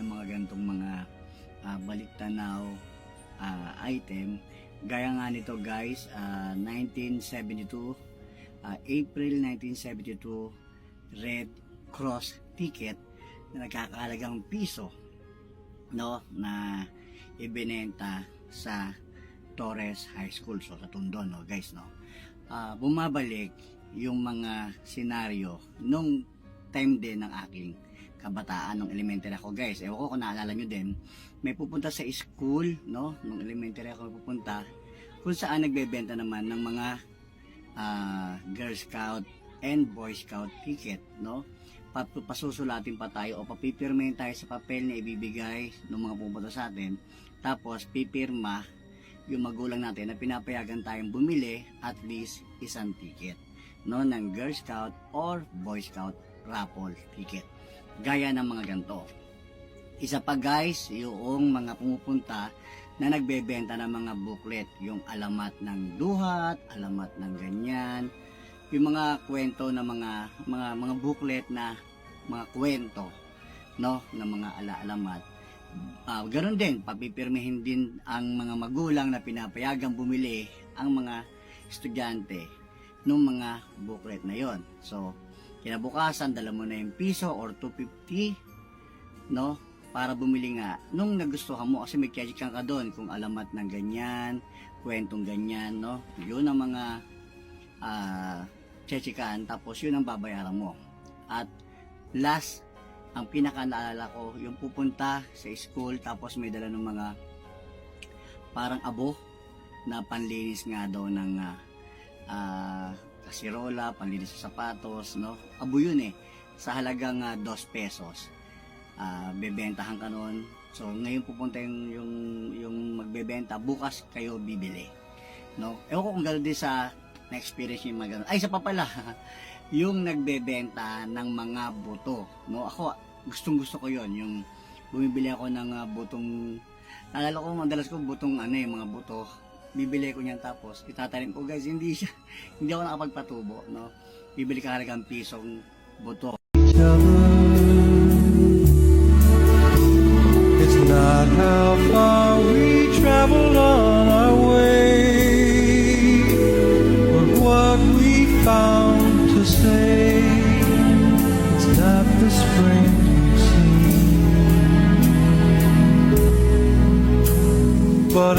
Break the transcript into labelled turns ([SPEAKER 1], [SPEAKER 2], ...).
[SPEAKER 1] mga gantong mga baliktanaw item. Gaya nga nito guys, 1972, April 1972 Red Cross ticket na nagkakahalagang piso, no, na ibinenta sa Torres High School, so sa Tondo, no guys, no. Bumabalik yung mga senaryo nung time din ng aking kabataan nung elementary ako guys. Ewan ko kung naalala nyo din, may pupunta sa school, no, nung elementary ako pupunta, kung saan nagbebenta naman ng mga Girl Scout and Boy Scout ticket, no. Pasusulatin pa tayo o papipirmahin tayo sa papel na ibibigay ng mga pupunta sa atin, tapos pipirma yung magulang natin na pinapayagan tayong bumili at least isang ticket, no, ng Girl Scout or Boy Scout raffle ticket, gaya ng mga ganito. Isa pa guys, yung mga pumupunta na nagbebenta ng mga booklet, yung alamat ng duhat, alamat ng ganyan, yung mga kwento na mga booklet na mga kwento, no, na mga alaalamat. Ganoon din, papipirmihin din ang mga magulang na pinapayagang bumili ang mga estudyante ng mga booklet na yon. So kinabukasan, dala mo na yung piso or 250, no, para bumili nga nung nagustuhan mo, kasi may kyajikan ka doon kung alamat ng ganyan, kwentong ganyan, no. Yun ang mga tsechikan, tapos yun ang babayaran mo. At last, ang pinaka naalala ko, yung pupunta sa school tapos may dala ng mga parang abo na panlinis nga daw ng kasirola, panlinis sa sapatos, no. Abo yun eh, sa halagang 2 pesos. Bebentahan ka noon. So ngayon pupunta yung magbebenta, bukas kayo bibili, no. Ewan ko kung gano'n din sa na-experience yung mga gano'n. Ay, isa pa pala, yung nagbebenta ng mga buto, no. Ako, gustong-gusto ko yon, yung bumibili ako ng butong, naalala ko, madalas ko butong mga buto, bibili ko niyan tapos itatanim ko guys, hindi ako nakapagpatubo, no. Bibili ka halagang pisong buto.
[SPEAKER 2] It's not how far we travel on our way, but what we found to say. It's not the spring we see, but